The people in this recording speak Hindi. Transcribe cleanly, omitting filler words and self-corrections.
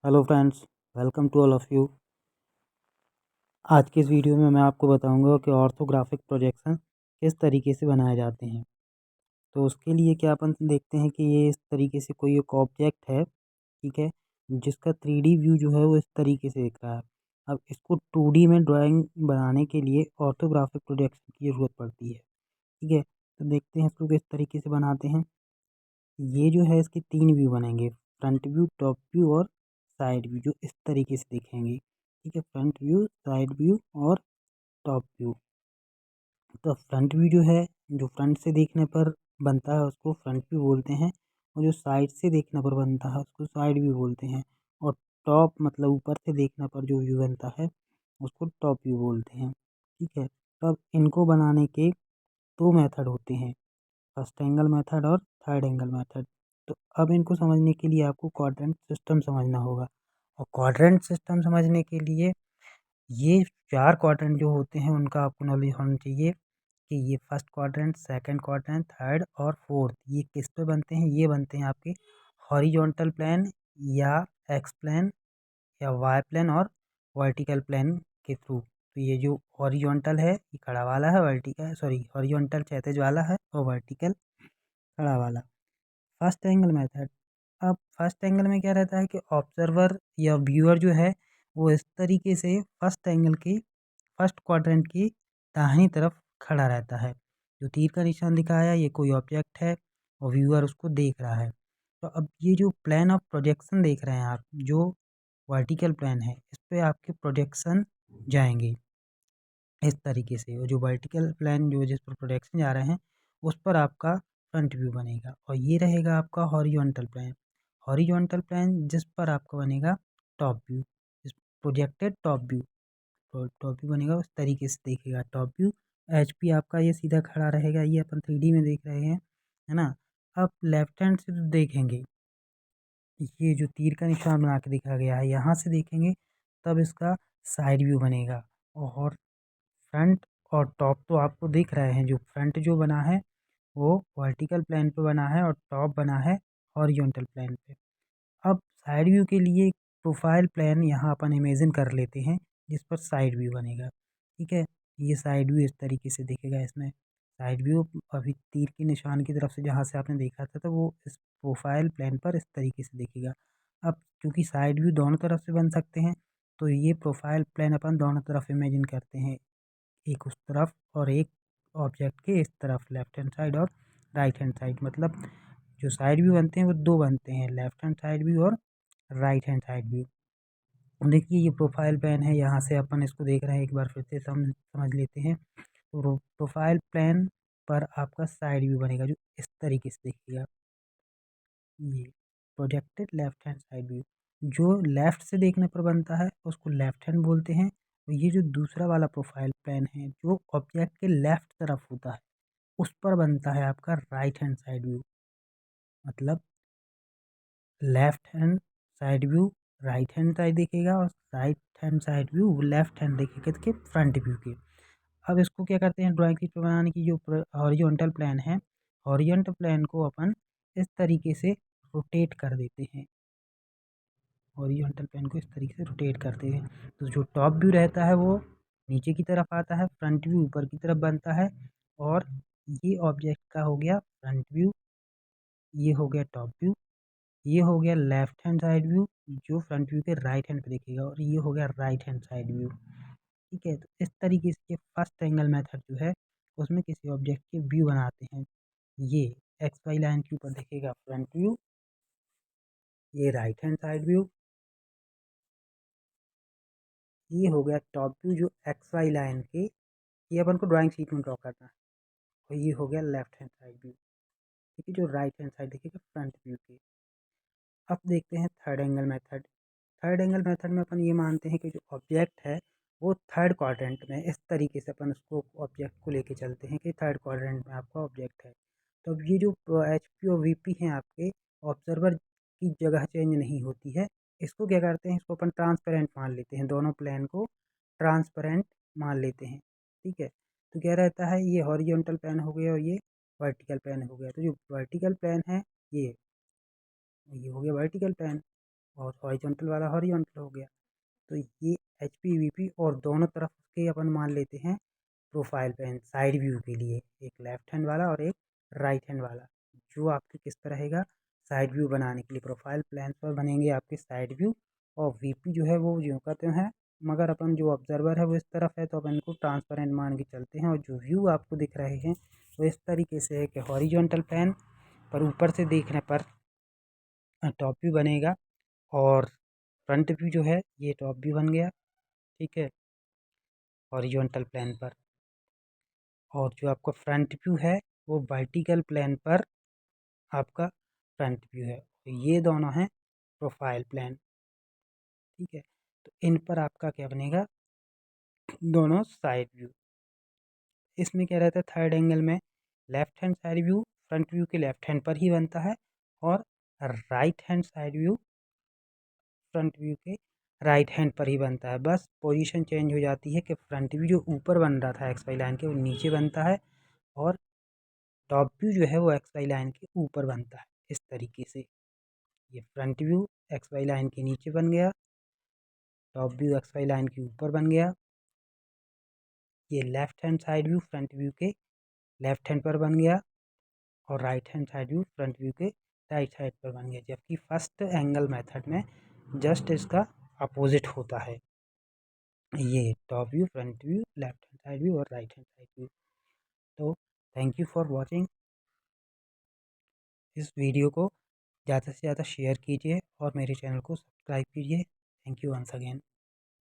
Hello friends, welcome to all of you. आज की इस वीडियो में मैं आपको बताऊंगा कि ऑर्थोग्राफिक प्रोजेक्शन किस तरीके से बनाए जाते हैं। तो उसके लिए क्या अपन देखते हैं कि ये इस तरीके से कोई एक ऑब्जेक्ट है, ठीक है, जिसका 3D व्यू जो है वो इस तरीके से दिख रहा है। अब इसको 2D में ड्राइंग बनाने के लिए ऑर्थोग्राफिक प्रोजेक्शन की ज़रूरत पड़ती है, ठीक है। तो देखते हैं इसको किस तरीके से बनाते हैं। ये जो है इसके 3 व्यू बनेंगे, फ्रंट व्यू, टॉप व्यू और साइड व्यू, जो इस तरीके से दिखेंगे, ठीक है। फ्रंट व्यू, साइड व्यू और टॉप व्यू। तो फ्रंट व्यू जो है, जो फ्रंट से देखने पर बनता है उसको फ्रंट व्यू बोलते हैं, और जो साइड से देखने पर बनता है उसको साइड व्यू बोलते हैं। और टॉप मतलब ऊपर से देखने पर जो व्यू बनता है उसको टॉप व्यू बोलते हैं, ठीक है। तो अब इनको बनाने के 2 मेथड होते हैं, फर्स्ट एंगल मेथड और थर्ड एंगल मेथड। तो अब इनको समझने के लिए आपको क्वाड्रेंट सिस्टम समझना होगा, और क्वाड्रेंट सिस्टम समझने के लिए ये 4 क्वाड्रेंट जो होते हैं उनका आपको नॉलेज होना चाहिए कि ये first quadrant, second quadrant, third और फोर्थ ये किस पे बनते हैं। ये बनते हैं आपके हॉरिजॉन्टल प्लेन या एक्स प्लेन या वाई प्लेन और वर्टिकल प्लेन के थ्रू। तो ये जो हॉरिजॉन्टल है ये खड़ा वाला है, वर्टिकल सॉरी हॉरिजॉन्टल क्षैतिज वाला है और वर्टिकल खड़ा वाला। First angle method. अब फर्स्ट एंगल में क्या रहता है कि ऑब्जर्वर या व्यूअर जो है वो इस तरीके से फर्स्ट एंगल की फर्स्ट क्वाड्रेंट की दाहिनी तरफ खड़ा रहता है। जो तीर का निशान दिखाया ये कोई ऑब्जेक्ट है और व्यूअर उसको देख रहा है। तो अब ये जो प्लेन ऑफ प्रोजेक्शन देख रहे हैं आप, जो वर्टिकल प्लेन है, इस पे आपके प्रोजेक्शन जाएंगे इस तरीके से। और जो वर्टिकल प्लेन जो जिस पर प्रोजेक्शन जा रहे हैं उस पर आपका फ्रंट व्यू बनेगा, और ये रहेगा आपका हॉरिजॉन्टल प्लेन। हॉरिजॉन्टल प्लेन जिस पर आपका बनेगा टॉप व्यू, इस प्रोजेक्टेड टॉप व्यू। तो टॉप व्यू बनेगा उस तरीके से देखेगा टॉप व्यू। एच पी आपका ये सीधा खड़ा रहेगा, ये अपन 3D में देख रहे हैं, है ना। अब लेफ्ट हैंड से तो देखेंगे, ये जो तीर का निशान बना के दिखा गया है यहाँ से देखेंगे तब इसका साइड व्यू बनेगा। और फ्रंट और टॉप तो आपको दिख रहे हैं, जो फ्रंट जो बना है वो वर्टिकल प्लेन पे बना है और टॉप बना है हॉरिजॉन्टल प्लेन पे। अब साइड व्यू के लिए प्रोफाइल प्लेन यहाँ अपन इमेजिन कर लेते हैं जिस पर साइड व्यू बनेगा, ठीक है। ये साइड व्यू इस तरीके से दिखेगा। इसमें साइड व्यू अभी तीर के निशान की तरफ से जहाँ से आपने देखा था तो वो इस प्रोफाइल प्लेन पर इस तरीके से दिखेगा। अब क्योंकि साइड व्यू दोनों तरफ से बन सकते हैं तो ये प्रोफाइल प्लेन अपन दोनों तरफ इमेजिन करते हैं, एक उस तरफ और एक ऑब्जेक्ट के इस तरफ, लेफ्ट हैंड साइड और राइट हैंड साइड। मतलब जो साइड व्यू बनते हैं वो 2 बनते हैं, लेफ्ट हैंड साइड व्यू और राइट हैंड साइड व्यू। देखिए ये प्रोफाइल प्लेन है, यहाँ से अपन इसको देख रहे हैं, एक बार फिर से समझ लेते हैं। तो प्रोफाइल प्लेन पर आपका साइड व्यू बनेगा जो इस तरीके से देखिएगा, ये projected left hand side view. जो लेफ्ट से देखने पर बनता है उसको लेफ्ट हैंड बोलते हैं। और ये जो दूसरा वाला प्रोफाइल प्लेन है जो ऑब्जेक्ट के लेफ्ट तरफ होता है उस पर बनता है आपका राइट हैंड साइड व्यू। मतलब left hand side view right hand side दिखेगा और right hand side view left hand दिखेगा इसके फ्रंट व्यू के। अब इसको क्या करते हैं, ड्राइंग शीट पर बनाने की जो हॉरिजॉन्टल प्लेन है, हॉरिजॉन्टल प्लेन को अपन इस तरीके से रोटेट कर देते हैं। हॉरिजॉन्टल प्लेन को इस तरीके से रोटेट करते हैं तो जो टॉप व्यू रहता है वो नीचे की तरफ आता है, फ्रंट व्यू ऊपर की तरफ बनता है। और ये ऑब्जेक्ट का हो गया फ्रंट व्यू, ये हो गया टॉप व्यू, ये हो गया लेफ्ट हैंड साइड व्यू जो फ्रंट व्यू के राइट हैंड पे दिखेगा, और ये हो गया राइट हैंड साइड व्यू, ठीक है। तो इस तरीके से फर्स्ट एंगल मेथड जो है उसमें किसी ऑब्जेक्ट के व्यू बनाते हैं। ये एक्स वाई लाइन के ऊपर दिखेगा फ्रंट व्यू, ये राइट हैंड साइड व्यू, ये हो गया टॉप व्यू जो एक्स वाई लाइन के, ये अपन को ड्राइंग शीट में ड्रॉ करना है। और ये हो गया लेफ्ट हैंड साइड व्यू, ठीक है, जो राइट हैंड साइड दिखेगा फ्रंट व्यू के। अब देखते हैं third angle method. Third angle method में अपन ये मानते हैं कि जो ऑब्जेक्ट है वो थर्ड क्वाड्रेंट में, इस तरीके से अपन उसको ऑब्जेक्ट को लेके चलते हैं कि थर्ड क्वाड्रेंट में आपका ऑब्जेक्ट है। तो अब ये जो एच पी और वी पी हैं आपके, ऑब्जर्वर की जगह चेंज नहीं होती है। इसको क्या करते हैं, इसको अपन ट्रांसपेरेंट मान लेते हैं, दोनों प्लेन को ट्रांसपेरेंट मान लेते हैं, ठीक है। तो क्या रहता है, ये हॉरिजॉन्टल प्लेन हो गया और ये वर्टिकल प्लेन हो गया। तो जो वर्टिकल प्लेन है ये हो गया वर्टिकल प्लेन, और हॉरिजॉन्टल वाला हॉरिजॉन्टल हो गया। तो ये HP VP और दोनों तरफ के अपन मान लेते हैं प्रोफाइल पेन साइड व्यू के लिए, एक लेफ्ट हैंड वाला और एक राइट हैंड वाला, जो आपके किस तरह रहेगा साइड व्यू बनाने के लिए। प्रोफाइल प्लान पर बनेंगे आपके साइड व्यू, और VP जो है वो जो कहते हैं, मगर अपन जो ऑब्जर्वर है वो इस तरफ है तो अपन इनको ट्रांसपेरेंट मान के चलते हैं। और जो व्यू आपको दिख रहे हैं वो इस तरीके से है कि हॉरिजॉन्टल पेन पर ऊपर से देखने पर टॉप व्यू बनेगा, और फ्रंट व्यू जो है ये टॉप व्यू बन गया, ठीक है, हॉरिजॉन्टल प्लेन पर। और जो आपका फ्रंट व्यू है वो वर्टिकल प्लेन पर आपका फ्रंट व्यू है। तो ये दोनों हैं प्रोफाइल प्लेन, ठीक है। तो इन पर आपका क्या बनेगा, दोनों साइड व्यू। इसमें क्या रहता है, थर्ड एंगल में left hand side view front view के लेफ्ट हैंड पर ही बनता है, और right hand side view front view के राइट हैंड पर ही बनता है। बस पोजीशन चेंज हो जाती है कि फ्रंट व्यू जो ऊपर बन रहा था एक्स वाई लाइन के वो नीचे बनता है, और टॉप व्यू जो है वो एक्स वाई लाइन के ऊपर बनता है। इस तरीके से ये front view X Y line के नीचे बन गया, top view X Y line के ऊपर बन गया। ये left hand side view front view के लेफ्ट हैंड पर बन गया, और right hand side view front view के राइट साइड पर बन गया। जबकि फर्स्ट एंगल मेथड में जस्ट इसका अपोजिट होता है, ये top view front view left hand side view और राइट हैंड साइड व्यू। तो थैंक यू फॉर वॉचिंग। इस वीडियो को ज़्यादा से ज़्यादा शेयर कीजिए और मेरे चैनल को सब्सक्राइब कीजिए। Thank you once again.